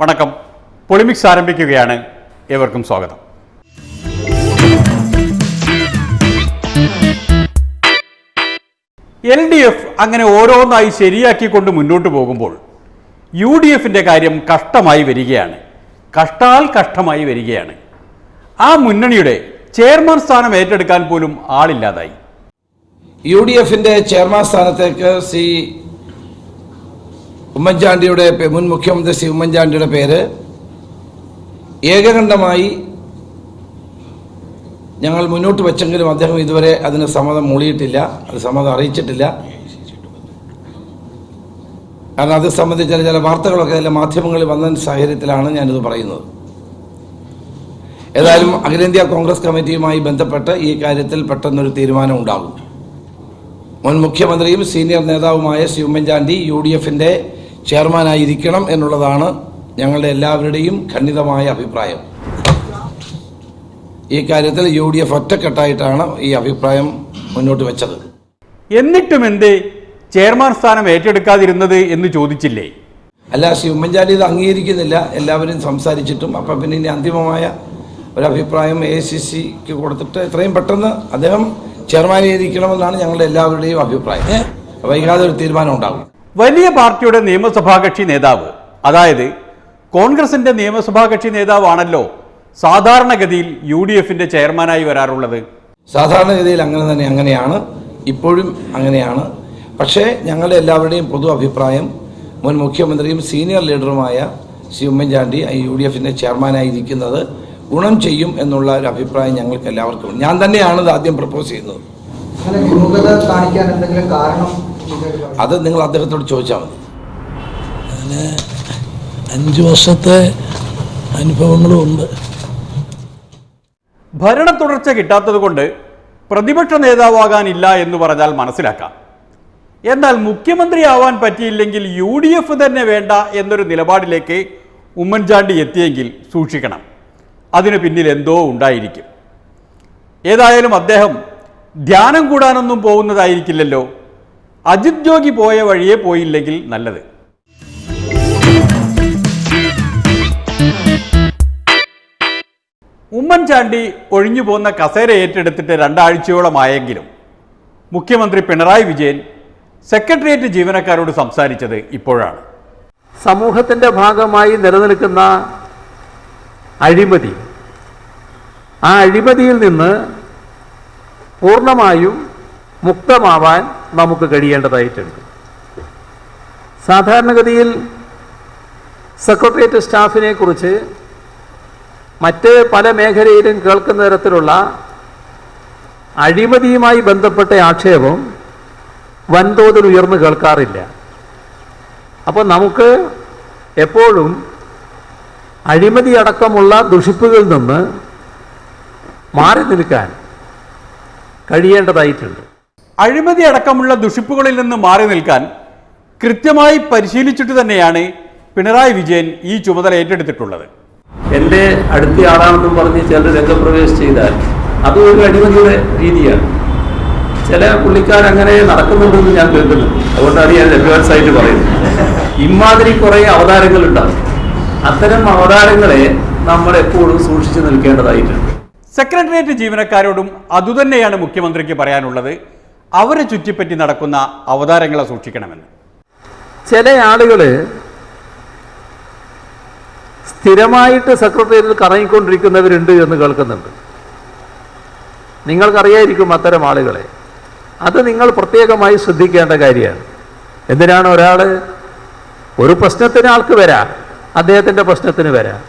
വണക്കം. പൊളിമിക്സ് ആരംഭിക്കുകയാണ്. ഏവർക്കും സ്വാഗതം. LDF അങ്ങനെ ഓരോന്നായി ശരിയാക്കിക്കൊണ്ട് മുന്നോട്ട് പോകുമ്പോൾ UDFിൻ്റെ കാര്യം കഷ്ടമായി വരികയാണ്. ആ മുന്നണിയുടെ ചെയർമാൻ സ്ഥാനം ഏറ്റെടുക്കാൻ പോലും ആളില്ലാതായി. UDFിൻ്റെ ചെയർമാൻ സ്ഥാനത്തേക്ക് ഉമ്മൻചാണ്ടിയുടെ മുൻ മുഖ്യമന്ത്രി ശ്രീ ഉമ്മൻചാണ്ടിയുടെ പേര് ഏകകണ്ഠമായി ഞങ്ങൾ മുന്നോട്ട് വെച്ചെങ്കിലും അദ്ദേഹം ഇതുവരെ അതിന് സമ്മതം മൂളിയിട്ടില്ല, അത് സമ്മതം അറിയിച്ചിട്ടില്ല. കാരണം അത് സംബന്ധിച്ച ചില വാർത്തകളൊക്കെ ചില മാധ്യമങ്ങളിൽ വന്ന സാഹചര്യത്തിലാണ് ഞാനിത് പറയുന്നത്. ഏതായാലും അഖിലേന്ത്യാ കോൺഗ്രസ് കമ്മിറ്റിയുമായി ബന്ധപ്പെട്ട് ഈ കാര്യത്തിൽ പെട്ടെന്നൊരു തീരുമാനം ഉണ്ടാകും. മുൻ മുഖ്യമന്ത്രിയും സീനിയർ നേതാവുമായ ശ്രീ ഉമ്മൻചാണ്ടി UDFിൻ്റെ ചെയർമാനായിരിക്കണം എന്നുള്ളതാണ് ഞങ്ങളുടെ എല്ലാവരുടെയും ഖണ്ഡിതമായ അഭിപ്രായം. ഈ കാര്യത്തിൽ UDF ഒറ്റക്കെട്ടായിട്ടാണ് ഈ അഭിപ്രായം മുന്നോട്ട് വെച്ചത്. എന്നിട്ടും എന്തേ ചെയർമാൻ സ്ഥാനം ഏറ്റെടുക്കാതിരുന്നത് എന്ന് ചോദിച്ചില്ലേ? അല്ല, ശ്രീ ഉമ്മൻചാണ്ടി ഇത് അംഗീകരിക്കുന്നില്ല. എല്ലാവരും സംസാരിച്ചിട്ടും അപ്പം പിന്നെ ഇനി അന്തിമമായ ഒരഭിപ്രായം AICCക്ക് കൊടുത്തിട്ട് എത്രയും പെട്ടെന്ന് അദ്ദേഹം ചെയർമാനായിരിക്കണമെന്നാണ് ഞങ്ങളുടെ എല്ലാവരുടെയും അഭിപ്രായം. വൈകാതെ ഒരു തീരുമാനം ഉണ്ടാകും. വലിയ പാർട്ടിയുടെ നിയമസഭാ കക്ഷി നേതാവ്, അതായത് കോൺഗ്രസിന്റെ നിയമസഭാ കക്ഷി നേതാവാണല്ലോ സാധാരണഗതിയിൽ UDFിന്റെ ചെയർമാനായി വരാറുള്ളത്. സാധാരണഗതിയിൽ അങ്ങനെയാണ്, ഇപ്പോഴും അങ്ങനെയാണ്. പക്ഷേ ഞങ്ങളുടെ എല്ലാവരുടെയും പൊതു അഭിപ്രായം മുൻ മുഖ്യമന്ത്രിയും സീനിയർ ലീഡറുമായ ശ്രീ ഉമ്മൻചാണ്ടി UDFിൻ്റെ ചെയർമാനായിരിക്കുന്നത് ഗുണം ചെയ്യും എന്നുള്ള ഒരു അഭിപ്രായം ഞങ്ങൾക്ക് എല്ലാവർക്കും. ഞാൻ തന്നെയാണ് ഇത് ആദ്യം പ്രപ്പോസ് ചെയ്യുന്നത്. അത് നിങ്ങൾ അദ്ദേഹത്തോട് ചോദിച്ചാൽ മതി. 5 വർഷത്തെ അനുഭവങ്ങളും ഉണ്ട്. ഭരണ തുടർച്ച കിട്ടാത്തത് കൊണ്ട് പ്രതിപക്ഷ നേതാവാകാനില്ല എന്ന് പറഞ്ഞാൽ മനസ്സിലാക്കാം. എന്നാൽ മുഖ്യമന്ത്രിയാവാൻ പറ്റിയില്ലെങ്കിൽ UDF തന്നെ വേണ്ട എന്നൊരു നിലപാടിലേക്ക് ഉമ്മൻചാണ്ടി എത്തിയെങ്കിൽ സൂക്ഷിക്കണം. അതിന് പിന്നിൽ എന്തോ ഉണ്ടായിരിക്കും. ഏതായാലും അദ്ദേഹം ധ്യാനം കൂടാനൊന്നും പോകുന്നതായിരിക്കില്ലല്ലോ. അജിത് ജോഗി പോയ വഴിയെ പോയില്ലെങ്കിൽ നല്ലത്. ഉമ്മൻചാണ്ടി ഒഴിഞ്ഞു പോകുന്ന കസേര ഏറ്റെടുത്തിട്ട് 2 ആഴ്ചയോളമായെങ്കിലും മുഖ്യമന്ത്രി പിണറായി വിജയൻ സെക്രട്ടേറിയറ്റ് ജീവനക്കാരോട് സംസാരിച്ചത് ഇപ്പോഴാണ്. സമൂഹത്തിൻ്റെ ഭാഗമായി നിലനിൽക്കുന്ന അഴിമതി, ആ അഴിമതിയിൽ നിന്ന് പൂർണ്ണമായും മുക്തമാവാൻ നമുക്ക് കഴിയേണ്ടതായിട്ടുണ്ട്. സാധാരണഗതിയിൽ സെക്രട്ടേറിയറ്റ് സ്റ്റാഫിനെ കുറിച്ച് മറ്റ് പല മേഖലയിലും കേൾക്കുന്ന തരത്തിലുള്ള അഴിമതിയുമായി ബന്ധപ്പെട്ട ആക്ഷേപം വൻതോതിൽ ഉയർന്നു കേൾക്കാറില്ല. അപ്പോൾ നമുക്ക് എപ്പോഴും അഴിമതി അടക്കമുള്ള ദുഷിപ്പുകളിൽ നിന്ന് മാറി നിൽക്കാൻ കഴിയേണ്ടതായിട്ടുണ്ട്. അഴിമതി അടക്കമുള്ള ദുഷിപ്പുകളിൽ നിന്ന് മാറി നിൽക്കാൻ കൃത്യമായി പരിശീലിച്ചിട്ട് തന്നെയാണ് പിണറായി വിജയൻ ഈ ചുമതല ഏറ്റെടുത്തിട്ടുള്ളത്. എൻ്റെ അടുത്ത ആളാണെന്നും പറഞ്ഞ് ചിലർ രംഗപ്രവേശം ചെയ്താൽ അത് ഒരു അഴിമതിയുടെ രീതിയാണ്. ചില പുള്ളിക്കാരങ്ങനെ നടക്കുന്നുണ്ടെന്ന് ഞാൻ കേൾക്കുന്നു. അതുകൊണ്ടാണ് ഞാൻ അഡ്വാൻസ് ആയിട്ട് പറയുന്നത്. ഇമാതിരി കുറേ അവതാരങ്ങളുണ്ടാവും. അത്തരം അവതാരങ്ങളെ നമ്മൾ എപ്പോഴും സൂക്ഷിച്ചു നിൽക്കേണ്ടതായിട്ടുണ്ട്. സെക്രട്ടേറിയറ്റ് ജീവനക്കാരോടും അതുതന്നെയാണ് മുഖ്യമന്ത്രിക്ക് പറയാനുള്ളത്. അവരെ ചുറ്റിപ്പറ്റി നടക്കുന്ന അവതാരങ്ങളെ സൂക്ഷിക്കണമെന്ന്. ചില ആളുകൾ സ്ഥിരമായിട്ട് സെക്രട്ടേറിയറ്റിൽ കറങ്ങിക്കൊണ്ടിരിക്കുന്നവരുണ്ട് എന്ന് കേൾക്കുന്നുണ്ട്. നിങ്ങൾക്കറിയായിരിക്കും അത്തരം ആളുകളെ. അത് നിങ്ങൾ പ്രത്യേകമായി ശ്രദ്ധിക്കേണ്ട കാര്യമാണ്. എന്തിനാണ് ഒരാൾ ഒരു പ്രശ്നത്തിന് ആൾക്ക് വരാം, അദ്ദേഹത്തിൻ്റെ പ്രശ്നത്തിന് വരാം.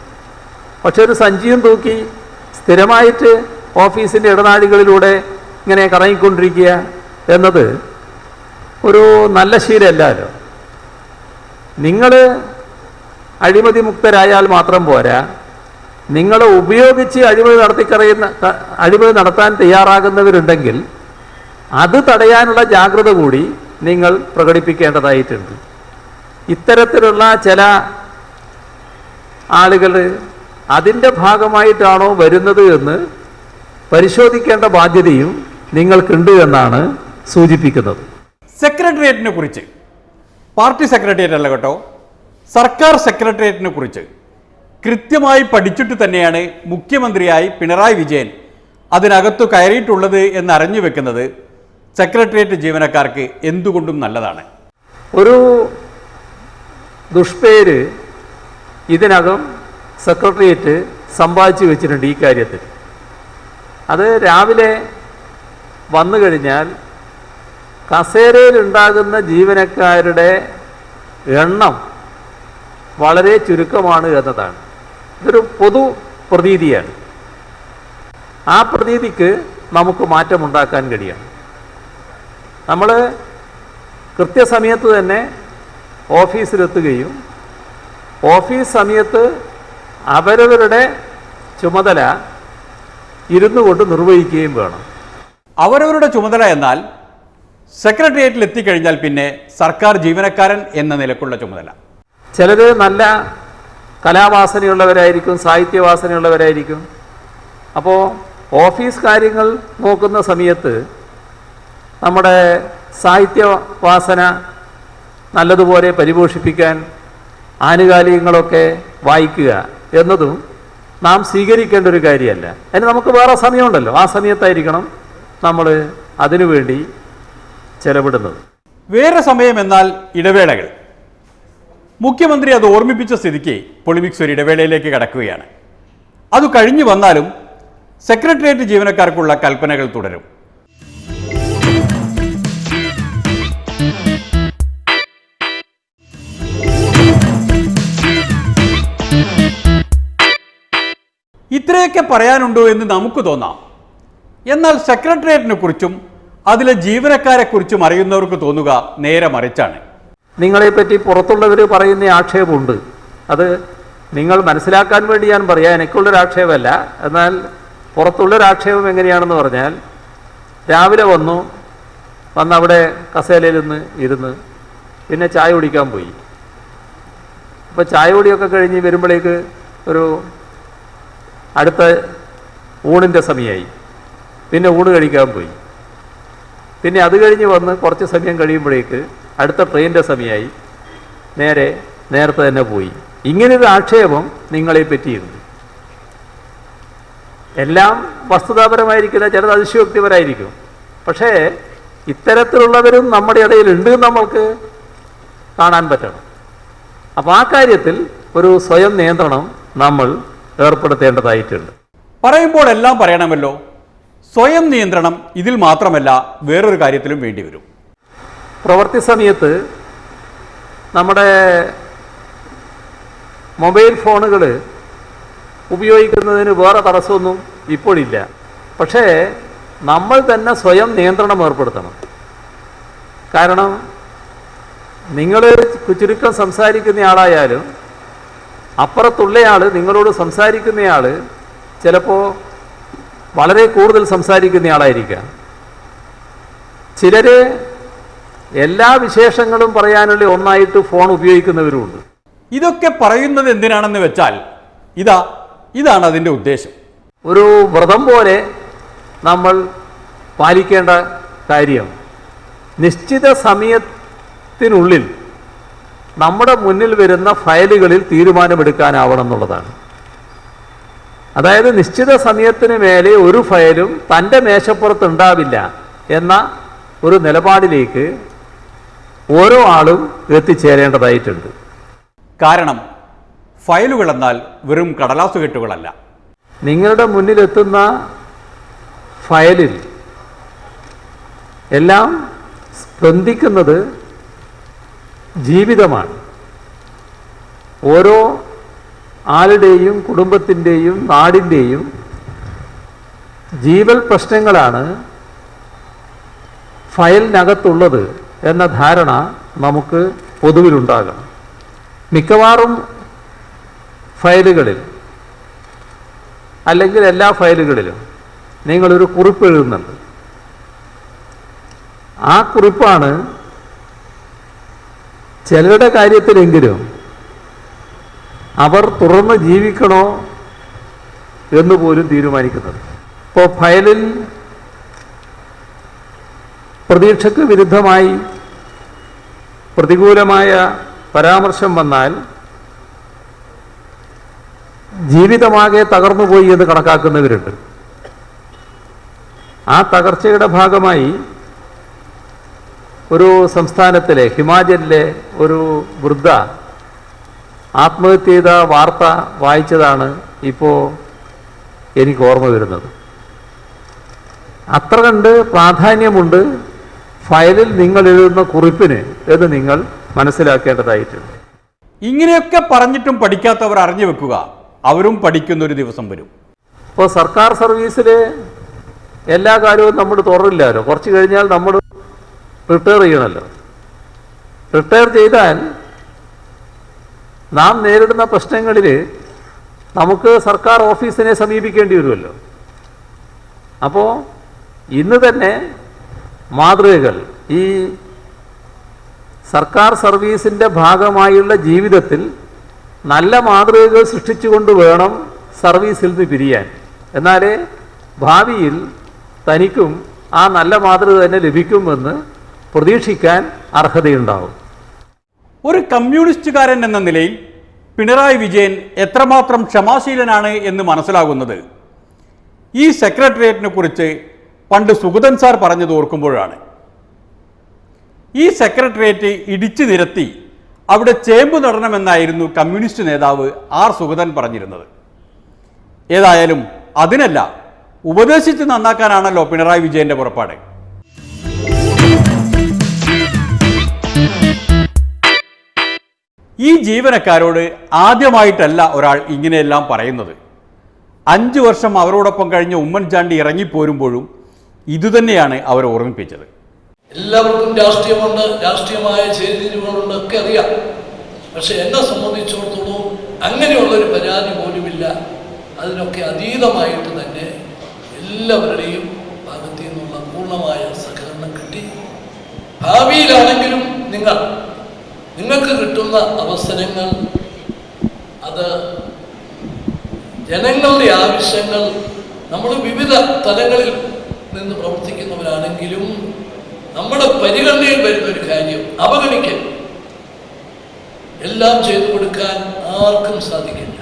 പക്ഷെ ഒരു സഞ്ചിയും തൂക്കി സ്ഥിരമായിട്ട് ഓഫീസിൻ്റെ ഇടനാഴികളിലൂടെ ഇങ്ങനെ കറങ്ങിക്കൊണ്ടിരിക്കുക എന്നത് ഒരു നല്ല ശീലമല്ലല്ലോ. നിങ്ങൾ അഴിമതി മുക്തരായാൽ മാത്രം പോരാ, നിങ്ങളെ ഉപയോഗിച്ച് അഴിമതി നടത്താൻ തയ്യാറാകുന്നവരുണ്ടെങ്കിൽ അത് തടയാനുള്ള ജാഗ്രത കൂടി നിങ്ങൾ പ്രകടിപ്പിക്കേണ്ടതായിട്ടുണ്ട്. ഇത്തരത്തിലുള്ള ചില ആളുകൾ അതിൻ്റെ ഭാഗമായിട്ടാണോ വരുന്നത് എന്ന് പരിശോധിക്കേണ്ട ബാധ്യതയും നിങ്ങൾക്കുണ്ട് എന്നാണ് സൂചിപ്പിക്കുന്നത്. സെക്രട്ടേറിയറ്റിനെ കുറിച്ച്, പാർട്ടി സെക്രട്ടേറിയറ്റ് അല്ല കേട്ടോ, സർക്കാർ സെക്രട്ടേറിയറ്റിനെ കുറിച്ച് കൃത്യമായി പഠിച്ചിട്ട് തന്നെയാണ് മുഖ്യമന്ത്രിയായി പിണറായി വിജയൻ അതിനകത്തു കയറിയിട്ടുള്ളത് എന്നറിഞ്ഞു വെക്കുന്നത് സെക്രട്ടേറിയറ്റ് ജീവനക്കാർക്ക് എന്തുകൊണ്ടും നല്ലതാണ്. ഒരു ദുഷ്പേര് ഇതിനകം സെക്രട്ടേറിയറ്റ് സമ്പാദിച്ചു വെച്ചിട്ടുണ്ട് ഈ കാര്യത്തിൽ. അത് രാവിലെ വന്നു കഴിഞ്ഞാൽ കസേരയിലുണ്ടാകുന്ന ജീവനക്കാരുടെ എണ്ണം വളരെ ചുരുക്കമാണ് എന്നതാണ്. ഇതൊരു പൊതു പ്രതീതിയാണ്. ആ പ്രതീതിക്ക് നമുക്ക് മാറ്റമുണ്ടാക്കാൻ കഴിയണം. നമ്മൾ കൃത്യസമയത്ത് തന്നെ ഓഫീസിലെത്തുകയും ഓഫീസ് സമയത്ത് അവരവരുടെ ചുമതല ഇരുന്നു കൊണ്ട് നിർവഹിക്കുകയും വേണം. അവരവരുടെ ചുമതല എന്നാൽ സെക്രട്ടേറിയറ്റിൽ എത്തിക്കഴിഞ്ഞാൽ പിന്നെ സർക്കാർ ജീവനക്കാരൻ എന്ന നിലക്കുള്ള ചുമതല. ചിലർ നല്ല കലാവാസനയുള്ളവരായിരിക്കും, സാഹിത്യവാസനയുള്ളവരായിരിക്കും. അപ്പോൾ ഓഫീസ് കാര്യങ്ങൾ നോക്കുന്ന സമയത്ത് നമ്മുടെ സാഹിത്യവാസന നല്ലതുപോലെ പരിപോഷിപ്പിക്കാൻ ആനുകാലികങ്ങളൊക്കെ വായിക്കുക എന്നതും നാം സ്വീകരിക്കേണ്ട ഒരു കാര്യമല്ല. അതിന് നമുക്ക് വേറെ സമയമുണ്ടല്ലോ, ആ സമയത്തായിരിക്കണം നമ്മൾ അതിനുവേണ്ടി ചെലവിടുന്നത്. വേറെ സമയം എന്നാൽ ഇടവേളകൾ. മുഖ്യമന്ത്രി അത് ഓർമ്മിപ്പിച്ച സ്ഥിതിക്ക് പൊളിമിക്സ് ഒരു ഇടവേളയിലേക്ക് കടക്കുകയാണ്. അത് കഴിഞ്ഞു വന്നാലും സെക്രട്ടേറിയറ്റ് ജീവനക്കാർക്കുള്ള കൽപ്പനകൾ തുടരും. ഇത്രയൊക്കെ പറയാനുണ്ടോ എന്ന് നമുക്ക് തോന്നാം. എന്നാൽ സെക്രട്ടേറിയറ്റിനെ കുറിച്ചും അതിലെ ജീവനക്കാരെ കുറിച്ചും അറിയുന്നവർക്ക് തോന്നുക നേരെ മറിച്ചാണ്. നിങ്ങളെപ്പറ്റി പുറത്തുള്ളവർ പറയുന്ന ആക്ഷേപമുണ്ട്. അത് നിങ്ങൾ മനസ്സിലാക്കാൻ വേണ്ടി ഞാൻ പറയാം, എനിക്കുള്ളൊരു ആക്ഷേപമല്ല. എന്നാൽ പുറത്തുള്ളൊരാക്ഷേപം എങ്ങനെയാണെന്ന് പറഞ്ഞാൽ, രാവിലെ വന്നവിടെ കസേലയിൽ ഇരുന്ന് പിന്നെ ചായ കുടിക്കാൻ പോയി. അപ്പോൾ ചായ കുടിയൊക്കെ കഴിഞ്ഞ് വരുമ്പോഴേക്ക് ഒരു അടുത്ത ഊണിൻ്റെ സമയമായി. പിന്നെ ഊണ് കഴിക്കാൻ പോയി. പിന്നെ അത് കഴിഞ്ഞ് കുറച്ച് സമയം കഴിയുമ്പോഴേക്ക് അടുത്ത ട്രെയിനിൻ്റെ സമയമായി. നേരത്തെ തന്നെ പോയി. ഇങ്ങനൊരു ആക്ഷേപം നിങ്ങളെ പറ്റിയിരുന്നു. എല്ലാം വസ്തുതാപരമായിരിക്കില്ല, ചിലത് അതിശയോക്തിപരമായിരിക്കും. പക്ഷേ ഇത്തരത്തിലുള്ളവരും നമ്മുടെ ഇടയിലുണ്ട് നമ്മൾക്ക് കാണാൻ പറ്റണം. അപ്പോൾ ആ കാര്യത്തിൽ ഒരു സ്വയം നിയന്ത്രണം നമ്മൾ ഏർപ്പെടുത്തേണ്ടതായിട്ടുണ്ട്. പറയുമ്പോൾ എല്ലാം പറയണമല്ലോ. സ്വയം നിയന്ത്രണം ഇതിൽ മാത്രമല്ല, വേറൊരു കാര്യത്തിലും വേണ്ടിവരും. പ്രവൃത്തി സമയത്ത് നമ്മുടെ മൊബൈൽ ഫോണുകൾ ഉപയോഗിക്കുന്നതിന് വേറെ തടസ്സമൊന്നും ഇപ്പോഴില്ല. പക്ഷേ നമ്മൾ തന്നെ സ്വയം നിയന്ത്രണം ഏർപ്പെടുത്തണം. കാരണം നിങ്ങൾ ചുരുക്കം സംസാരിക്കുന്നയാളായാലും അപ്പുറത്തുള്ളയാൾ നിങ്ങളോട് സംസാരിക്കുന്നയാൾ ചിലപ്പോൾ വളരെ കൂടുതൽ സംസാരിക്കുന്നയാളായിരിക്കാം. ചിലർ എല്ലാ വിശേഷങ്ങളും പറയാനുള്ള ഒന്നായിട്ട് ഫോൺ ഉപയോഗിക്കുന്നവരുമുണ്ട്. ഇതൊക്കെ പറയുന്നത് എന്തിനാണെന്ന് വെച്ചാൽ ഇതാണ് അതിൻ്റെ ഉദ്ദേശം. ഒരു വ്രതം പോലെ നമ്മൾ പാലിക്കേണ്ട കാര്യം നിശ്ചിത സമയത്തിനുള്ളിൽ നമ്മുടെ മുന്നിൽ വരുന്ന ഫയലുകളിൽ തീരുമാനമെടുക്കാനാവണം എന്നുള്ളതാണ്. അതായത് നിശ്ചിത സമയത്തിന് മേലെ ഒരു ഫയലും തൻ്റെ മേശപ്പുറത്ത് ഉണ്ടാവില്ല എന്ന ഒരു നിലപാടിലേക്ക് ഓരോ ആളും എത്തിച്ചേരേണ്ടതായിട്ടുണ്ട്. കാരണം ഫയലുകൾ എന്നാൽ വെറും കടലാസ് കെട്ടുകളല്ല. നിങ്ങളുടെ മുന്നിലെത്തുന്ന ഫയലിൽ എല്ലാം സ്പന്ദിക്കുന്നത് ജീവിതമാണ്. ഓരോ ആളുടെയും കുടുംബത്തിൻ്റെയും നാടിൻ്റെയും ജീവൽ പ്രശ്നങ്ങളാണ് ഫയലിനകത്തുള്ളത് എന്ന ധാരണ നമുക്ക് പൊതുവിലുണ്ടാകണം. മിക്കവാറും ഫയലുകളിൽ അല്ലെങ്കിൽ എല്ലാ ഫയലുകളിലും നിങ്ങളൊരു കുറിപ്പ് എഴുതുന്നുണ്ട്. ആ കുറിപ്പാണ് ചിലരുടെ കാര്യത്തിലെങ്കിലും അവർ തുടർന്ന് ജീവിക്കണോ എന്ന് പോലും തീരുമാനിക്കുന്നത്. ഇപ്പോൾ ഫയലിൽ പ്രതീക്ഷയ്ക്ക് വിരുദ്ധമായി പ്രതികൂലമായ പരാമർശം വന്നാൽ ജീവിതമാകെ തകർന്നുപോയി എന്ന് കണക്കാക്കുന്നവരുണ്ട്. ആ തകർച്ചയുടെ ഭാഗമായി ഒരു സംസ്ഥാനത്തിലെ ഹിമാചലിലെ ഒരു വൃദ്ധ ആത്മഹത്യ ചെയ്ത വാർത്ത വായിച്ചതാണ് ഇപ്പോൾ എനിക്ക് ഓർമ്മ വരുന്നത്. അത്ര കണ്ട് പ്രാധാന്യമുണ്ട് ഫയലിൽ നിങ്ങൾ എഴുതുന്ന കുറിപ്പിന് എന്ന് നിങ്ങൾ മനസ്സിലാക്കേണ്ടതായിട്ടുണ്ട്. ഇങ്ങനെയൊക്കെ പറഞ്ഞിട്ടും പഠിക്കാത്തവർ അറിഞ്ഞു വെക്കുക, അവരും പഠിക്കുന്നൊരു ദിവസം വരും. ഇപ്പോൾ സർക്കാർ സർവീസിൽ എല്ലാ കാര്യവും നമ്മൾ തുറന്നില്ലല്ലോ. കുറച്ച് കഴിഞ്ഞാൽ നമ്മൾ റിട്ടയർ ചെയ്യണമല്ലോ. റിട്ടയർ ചെയ്താൽ നാം നേരിടുന്ന പ്രശ്നങ്ങളിൽ നമുക്ക് സർക്കാർ ഓഫീസിനെ സമീപിക്കേണ്ടി വരുമല്ലോ. അപ്പോൾ ഇന്ന് തന്നെ മാതൃകകൾ ഈ സർക്കാർ സർവീസിൻ്റെ ഭാഗമായുള്ള ജീവിതത്തിൽ നല്ല മാതൃകകൾ സൃഷ്ടിച്ചുകൊണ്ട് വേണം സർവീസിൽ നിന്ന് പിരിയാൻ. എന്നാലേ ഭാവിയിൽ തനിക്കും ആ നല്ല മാതൃക തന്നെ ലഭിക്കുമെന്ന് പ്രതീക്ഷിക്കാൻ അർഹതയുണ്ടാവും. ഒരു കമ്മ്യൂണിസ്റ്റുകാരൻ എന്ന നിലയിൽ പിണറായി വിജയൻ എത്രമാത്രം ക്ഷമാശീലനാണ് എന്ന് മനസ്സിലാകുന്നത് ഈ സെക്രട്ടേറിയറ്റിനെ കുറിച്ച് പണ്ട് സുഗതൻ സാർ പറഞ്ഞത് ഓർക്കുമ്പോഴാണ്. ഈ സെക്രട്ടേറിയറ്റ് ഇടിച്ചു നിരത്തി അവിടെ ചേമ്പ് നടണമെന്നായിരുന്നു കമ്മ്യൂണിസ്റ്റ് നേതാവ് ആർ സുഗതൻ പറഞ്ഞിരുന്നത്. ഏതായാലും അതിനല്ല, ഉപദേശിച്ച് നന്നാക്കാനാണല്ലോ പിണറായി വിജയന്റെ പുറപ്പാട്. ഈ ജീവനക്കാരോട് ആദ്യമായിട്ടല്ല ഒരാൾ ഇങ്ങനെയെല്ലാം പറയുന്നത്. 5 വർഷം അവരോടൊപ്പം കഴിഞ്ഞ ഉമ്മൻചാണ്ടി ഇറങ്ങിപ്പോരുമ്പോഴും ഇതുതന്നെയാണ് അവർ ഓർമ്മിപ്പിച്ചത്. എല്ലാവർക്കും രാഷ്ട്രീയമുണ്ട്, രാഷ്ട്രീയമായ ചേരിതിരിവുകളുണ്ട്, ഒക്കെ അറിയാം. പക്ഷെ എന്നെ സംബന്ധിച്ചിടത്തോളം അങ്ങനെയുള്ളൊരു പരാതി പോലുമില്ല. അതിനൊക്കെ അതീതമായിട്ട് തന്നെ എല്ലാവരുടെയും ഭാഗത്തു നിന്നുള്ള പൂർണ്ണമായ സഹകരണം കിട്ടി. ഭാവിയിലാണെങ്കിലും നിങ്ങൾക്ക് കിട്ടുന്ന അവസരങ്ങൾ അത് ജനങ്ങളുടെ ആവശ്യങ്ങൾ, നമ്മൾ വിവിധ തലങ്ങളിൽ നിന്ന് പ്രവർത്തിക്കുന്നവരാണെങ്കിലും നമ്മുടെ പരിഗണനയിൽ വരുന്നൊരു കാര്യം അവഗണിക്കാൻ എല്ലാം ചെയ്തു കൊടുക്കാൻ ആർക്കും സാധിക്കില്ല.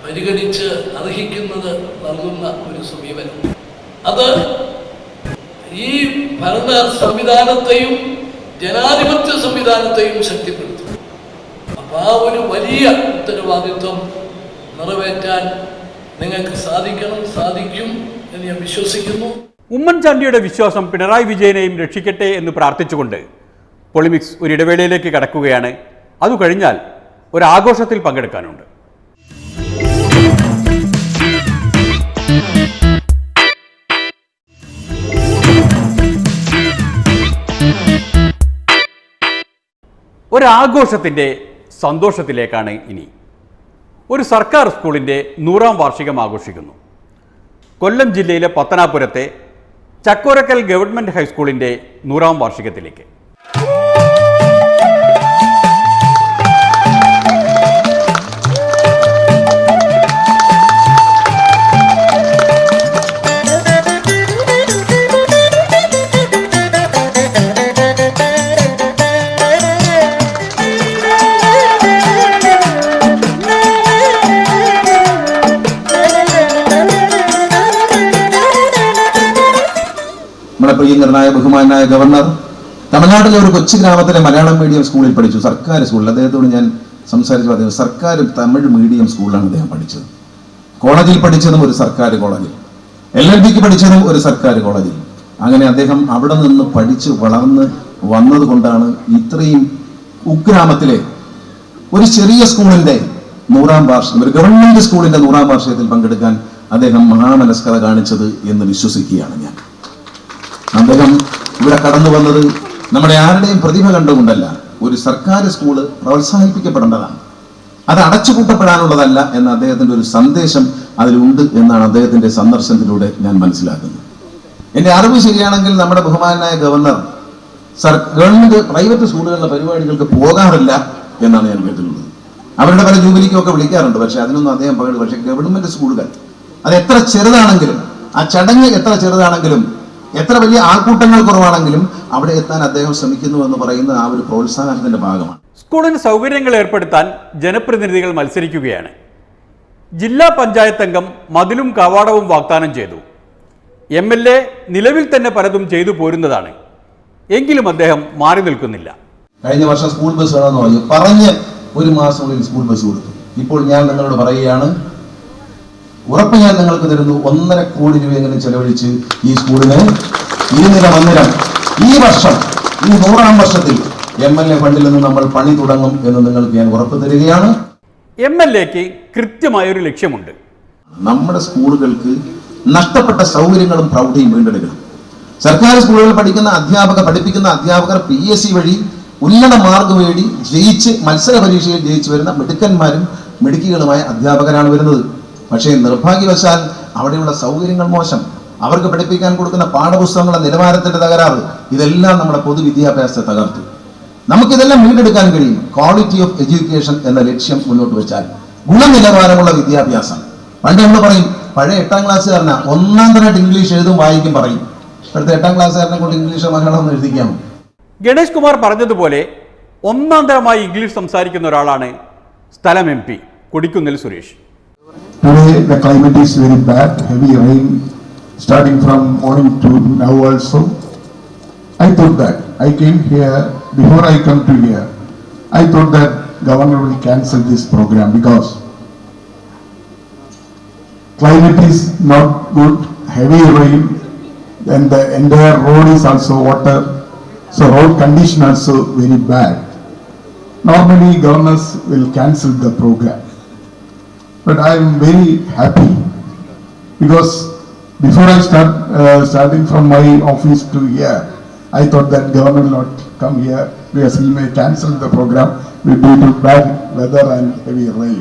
പരിഗണിച്ച് അർഹിക്കുന്നത് നൽകുന്ന ഒരു സമീപനം, അത് ഈ ഭരണ സംവിധാനത്തെയും ജനാധിപത്യ സംവിധാനത്തെയും ശക്തിപ്പെടുത്തും. അപ്പം ആ ഒരു വലിയ ഉത്തരവാദിത്വം നിറവേറ്റാൻ നിങ്ങൾക്ക് സാധിക്കും എന്ന് ഞാൻ വിശ്വസിക്കുന്നു. ഉമ്മൻചാണ്ടിയുടെ വിശ്വാസം പിണറായി വിജയനെയും രക്ഷിക്കട്ടെ എന്ന് പ്രാർത്ഥിച്ചുകൊണ്ട് പൊളിമിക്സ് ഒരു ഇടവേളയിലേക്ക് കടക്കുകയാണ്. അത് കഴിഞ്ഞാൽ ഒരു ആഘോഷത്തിൽ പങ്കെടുക്കാനുണ്ട്. ഒരാഘോഷത്തിൻ്റെ സന്തോഷത്തിലേക്കാണ് ഇനി. ഒരു സർക്കാർ സ്കൂളിൻ്റെ 100ാം വാർഷികം ആഘോഷിക്കുന്നു. കൊല്ലം ജില്ലയിലെ പത്തനാപുരത്തെ ചക്കോരക്കൽ ഗവൺമെൻറ് ഹൈസ്കൂളിൻ്റെ 100ാം വാർഷികത്തിലേക്ക്. പ്രിയങ്കരനായ ബഹുമാനായ ഗവർണർ തമിഴ്നാട്ടിലെ ഒരു കൊച്ചു ഗ്രാമത്തിലെ മലയാളം മീഡിയം സ്കൂളിൽ പഠിച്ചു. സർക്കാർ സ്കൂളിൽ അദ്ദേഹത്തോട് ഞാൻ സംസാരിച്ചു പറഞ്ഞു, സർക്കാർ തമിഴ് മീഡിയം സ്കൂളിലാണ് അദ്ദേഹം പഠിച്ചത്. കോളേജിൽ പഠിച്ചതും ഒരു സർക്കാർ കോളേജിൽ, LLBക്ക് പഠിച്ചതും ഒരു സർക്കാർ കോളേജിൽ. അങ്ങനെ അദ്ദേഹം അവിടെ നിന്ന് പഠിച്ച് വളർന്ന് വന്നത് കൊണ്ടാണ് ഇത്രയും ഉഗ്രാമത്തിലെ ഒരു ചെറിയ സ്കൂളിന്റെ 100ാം വാർഷികം, ഒരു ഗവൺമെന്റ് സ്കൂളിന്റെ 100ാം വാർഷികത്തിൽ പങ്കെടുക്കാൻ അദ്ദേഹം മഹാമനസ്കത കാണിച്ചത് എന്ന് വിശ്വസിക്കുകയാണ് ഞാൻ. അദ്ദേഹം ഇവിടെ കടന്നു വന്നത് നമ്മുടെ ആരുടെയും പ്രതിഭ കണ്ടുകൊണ്ടല്ല. ഒരു സർക്കാർ സ്കൂള് പ്രോത്സാഹിപ്പിക്കപ്പെടേണ്ടതാണ്, അത് അടച്ചുപൂട്ടപ്പെടാനുള്ളതല്ല എന്ന അദ്ദേഹത്തിന്റെ ഒരു സന്ദേശം അതിലുണ്ട് എന്നാണ് അദ്ദേഹത്തിന്റെ സന്ദർശനത്തിലൂടെ ഞാൻ മനസ്സിലാക്കുന്നത്. എന്റെ അറിവ് ശരിയാണെങ്കിൽ നമ്മുടെ ബഹുമാനായ ഗവർണർ ഗവൺമെന്റ് പ്രൈവറ്റ് സ്കൂളുകളിലെ പരിപാടികൾക്ക് പോകാറില്ല എന്നാണ് ഞാൻ കേട്ടിട്ടുള്ളത്. അവരുടെ പല ജൂബിലിക്കൊക്കെ വിളിക്കാറുണ്ട്, പക്ഷെ അതിനൊന്നും അദ്ദേഹം പങ്കെടുക്കും. പക്ഷെ ഗവൺമെന്റ് സ്കൂളുകൾ അത് എത്ര ചെറുതാണെങ്കിലും, ആ ചടങ്ങ് എത്ര ചെറുതാണെങ്കിലും, എത്ര വലിയ ആൾക്കൂട്ടങ്ങൾ കുറവാണെങ്കിലും അവിടെ എത്താൻ അദ്ദേഹം ശ്രമിക്കുന്നു എന്ന് പറയുന്ന ആ ഒരു പ്രോത്സാഹനത്തിന്റെ ഭാഗമാണ്. സ്കൂളിന് സൗകര്യങ്ങൾ ഏർപ്പെടുത്താൻ ജനപ്രതിനിധികൾ മത്സരിക്കുകയാണ്. ജില്ലാ പഞ്ചായത്ത് അംഗം മതിലും കവാടവും വാഗ്ദാനം ചെയ്തു. MLA നിലവിൽ തന്നെ പലതും ചെയ്തു പോരുന്നതാണ്. എങ്കിലും അദ്ദേഹം മാറി നിൽക്കുന്നില്ല. കഴിഞ്ഞ വർഷം സ്കൂൾ ബസ് വേണമെന്ന് പറഞ്ഞ് ഒരു മാസത്തിനുള്ളിൽ സ്കൂൾ ബസ് കൊടുത്തു. ഇപ്പോൾ ഞാൻ നിങ്ങളോട് പറയുകയാണ്, ഉറപ്പ് ഞാൻ നിങ്ങൾക്ക് തരുന്നു, 1.5 കോടി രൂപയെങ്കിലും ചെലവഴിച്ച് ഈ സ്കൂളിന് ഇരുനില മന്ദിരം ഈ വർഷം, ഈ 100ാം വർഷത്തിൽ MLA ഫണ്ടിൽ നിന്ന് നമ്മൾ പണി തുടങ്ങും എന്ന് നിങ്ങൾക്ക് ഞാൻ ഉറപ്പ് തരികയാണ്. MLAക്ക് കൃത്യമായൊരു ലക്ഷ്യമുണ്ട്. നമ്മുടെ സ്കൂളുകൾക്ക് നഷ്ടപ്പെട്ട സൗകര്യങ്ങളും പ്രൗഢിയും വീണ്ടെടുക്കണം. സർക്കാർ സ്കൂളുകളിൽ പഠിപ്പിക്കുന്ന അധ്യാപകർ PSC വഴി ഉന്നത മാർക്ക് നേടി ജയിച്ച് മത്സര പരീക്ഷയിൽ ജയിച്ചു വരുന്ന മിടുക്കന്മാരും മിടുക്കികളുമായ അധ്യാപകരാണ് വരുന്നത്. പക്ഷേ നിർഭാഗ്യവശാൽ അവിടെയുള്ള സൗകര്യങ്ങൾ മോശം, അവർക്ക് പഠിപ്പിക്കാൻ കൊടുക്കുന്ന പാഠപുസ്തകങ്ങളുടെ നിലവാരത്തിന്റെ തകരാറ്, ഇതെല്ലാം നമ്മുടെ പൊതുവിദ്യാഭ്യാസത്തെ തകർത്തു. നമുക്കിതെല്ലാം വീണ്ടെടുക്കാൻ കഴിയും ക്വാളിറ്റി ഓഫ് എഡ്യൂക്കേഷൻ എന്ന ലക്ഷ്യം മുന്നോട്ട് വെച്ചാൽ. ഗുണനിലവാരമുള്ള വിദ്യാഭ്യാസം. പണ്ട് നമ്മൾ പറയും, പഴയ 8ാം ക്ലാസ്സുകാരനാ 1ാം തരമായിട്ട് ഇംഗ്ലീഷ് എഴുതും വായിക്കും പറയും. ഇപ്പോഴത്തെ 8ാം ക്ലാസ്സുകാരനെ കൊണ്ട് ഇംഗ്ലീഷ് മലയാളം എഴുതിക്കാമോ? ഗണേഷ് കുമാർ പറഞ്ഞതുപോലെ 1ാം തരമായി ഇംഗ്ലീഷ് സംസാരിക്കുന്ന ഒരാളാണ് സ്ഥലം MP Kodikunnil Suresh. Today the climate is very bad, heavy rain starting from morning to now also. I thought that I came here, before I come to here, I thought that governor will cancel this program because climate is not good, heavy rain, and the entire road is also water, so road condition also very bad. Normally governors will cancel the program, but I am very happy because before I starting from my office to here, I thought that governor will not come here because he may cancel the program due to bad weather and heavy rain.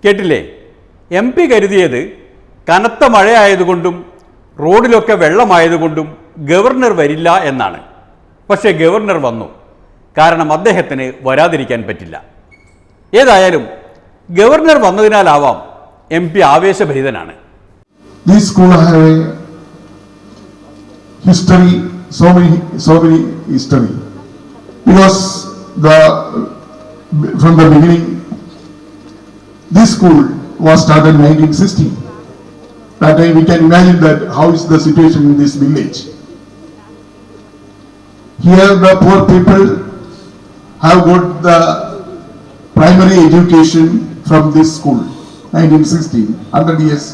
കേട്ടില്ലേ? MP കരുതിയത് കനത്ത മഴയായതുകൊണ്ടും റോഡിലൊക്കെ വെള്ളമായതുകൊണ്ടും governor വരില്ല എന്നാണ്. പക്ഷേ governor വന്നു. കാരണം അദ്ദേഹത്തിന് വരാതിരിക്കാൻ പറ്റില്ല. ഏതായാലും ഗവർണർ വന്നതിനാലാവാം MP ആവേശഭരിതനാണ്. This school have a history, so many history, because from the beginning this school was started in 1960. That time we can imagine that how is the situation in this village. Here the poor people have got the primary education from this school, 1960, 100 years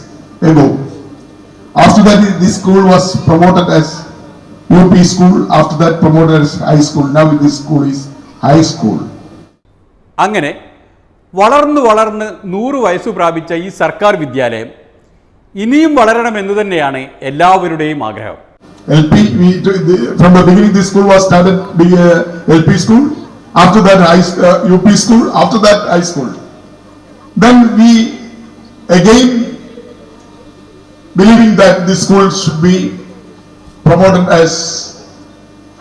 ago. After that this school was promoted as UP school, after that promoted as high school. Now this school is high school. അങ്ങനെ വളർന്ന് 100 വയസ്സ് പ്രാപിച്ച ഈ സർക്കാർ വിദ്യാലയം ഇനിയും വളരണമെന്ന് തന്നെയാണ് എല്ലാവരുടെയും ആഗ്രഹം. From the beginning this school was started LP school, after that UP school, after that high school. Then we again believing that this school should be promoted as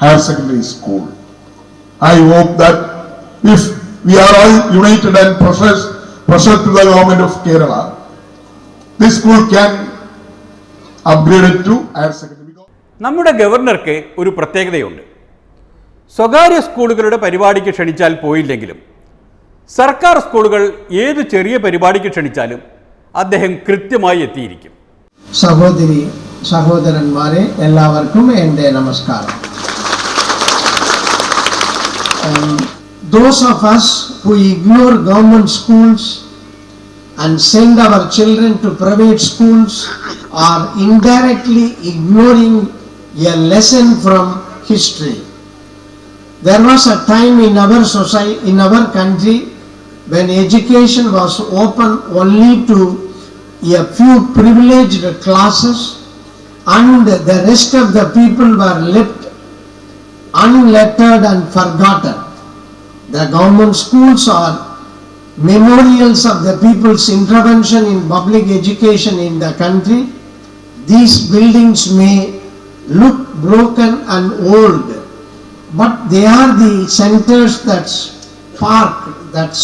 higher secondary school. I hope that if we are all united and pressure to the government of Kerala, this school can upgrade it to higher secondary. നമ്മുടെ ഗവർണർക്ക് ഒരു പ്രത്യേകതയുണ്ട്. സ്വകാര്യ സ്കൂളുകളുടെ പരിപാടിക്ക് ക്ഷണിച്ചാൽ പോയില്ലെങ്കിലും സർക്കാർ സ്കൂളുകൾ ഏത് ചെറിയ പരിപാടിക്ക് ക്ഷണിച്ചാലും അദ്ദേഹം കൃത്യമായി എത്തിയിരിക്കും. സഹോദരി സഹോദരന്മാരെ, എല്ലാവർക്കും എൻ്റെ നമസ്കാരം. Those of us who ignore government schools and send our children to private schools are indirectly ignoring a lesson from history. There was a time in our society, in our country, when education was open only to a few privileged classes and the rest of the people were left unlettered and forgotten. The government schools are memorials of the people's intervention in public education in the country. These buildings may look broken and old, but they are the centers that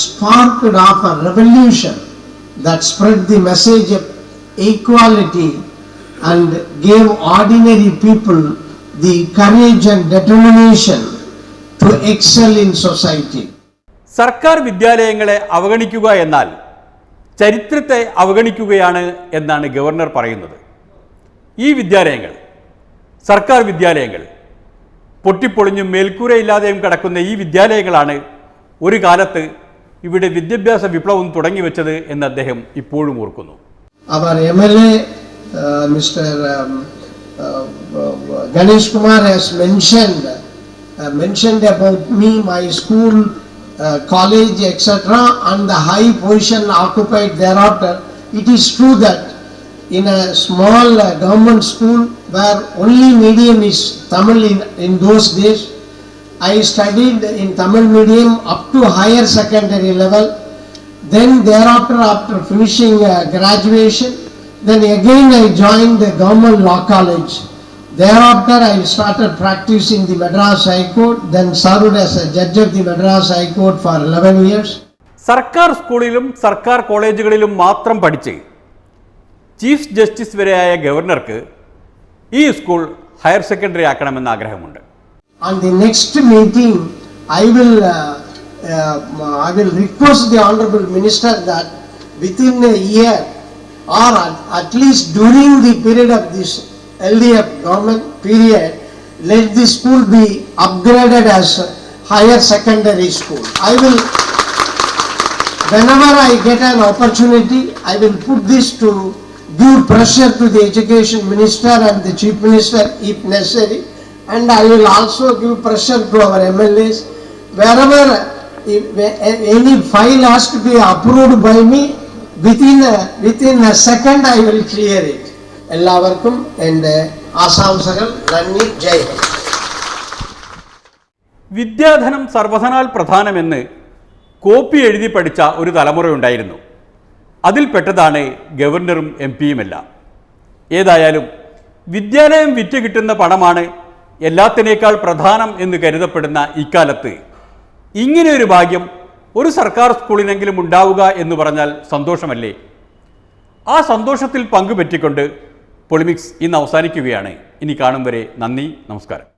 sparked off a revolution that spread the message of equality and gave ordinary people the courage and determination to excel in society. സർക്കാർ വിദ്യാലയങ്ങളെ അവഗണിക്കുക എന്നാൽ ചരിത്രത്തെ അവഗണിക്കുകയാണ് എന്നാണ് governor പറയുന്നത്. ഈ വിദ്യാലയങ്ങൾ, സർക്കാർ വിദ്യാലയങ്ങൾ, പൊട്ടിപ്പൊളിഞ്ഞും മേൽക്കൂരയില്ലാതെയും കിടക്കുന്ന ഈ വിദ്യാലയങ്ങളാണ് ഒരു കാലത്ത് ഇവിടെ വിദ്യാഭ്യാസ വിപ്ലവം തുടങ്ങി വെച്ചത് എന്ന് അദ്ദേഹം ഇപ്പോഴും ഓർക്കുന്നു. Our MLA, Mr. Ganesh Kumar has mentioned about me, my school, college, etc., and the high position occupied thereafter. It is true that in a small government school where only medium is Tamil in those days, I studied in Tamil medium up to higher secondary level. Then thereafter, after finishing graduation, then again I joined the government law college. Thereafter I started practicing the Madras High Court, then served as a judge of the Madras High Court for 11 years. സർക്കാർ സ്കൂളിലും സർക്കാർ കോളേജുകളിലും മാത്രം പഠിച്ച് chief justice വരെയായ ഗവർണർക്ക് ഈ school higher secondary ആക്കണമെന്ന് ആഗ്രഹമുണ്ട്. On the next meeting, I will request the Honorable Minister that within a year or at least during the period of this LDF government period, let the school be upgraded as higher secondary school. Whenever I get an opportunity, I will put this to give pressure to the Education Minister and the Chief Minister if necessary, and I will also give pressure to our MLAs. Wherever any file has to be approved by me, within a second I will clear it. എല്ലാവർക്കും എൻ്റെ ആശംസകൾ. നന്ദി. ജയ് ഹിന്ദ്. വിദ്യാധനം സർവധനാൽ പ്രധാനമെന്ന് copy എഴുതി പഠിച്ച ഒരു തലമുറയുണ്ടായിരുന്നു. അതിൽപ്പെട്ടതാണ് ഗവർണറും MP-യുമെല്ലാം. ഏതായാലും വിദ്യാലയം വിറ്റ് കിട്ടുന്ന പണമാണ് എല്ലാത്തിനേക്കാൾ പ്രധാനം എന്ന് കരുതപ്പെടുന്ന ഇക്കാലത്ത് ഇങ്ങനെയൊരു ഭാഗ്യം ഒരു സർക്കാർ സ്കൂളിനെങ്കിലും ഉണ്ടാവുക എന്ന് പറഞ്ഞാൽ സന്തോഷമല്ലേ? ആ സന്തോഷത്തിൽ പങ്കുപറ്റിക്കൊണ്ട് പൊളിമിക്സ് ഇന്ന് അവസാനിക്കുകയാണ്. ഇനി കാണും വരെ നന്ദി, നമസ്കാരം.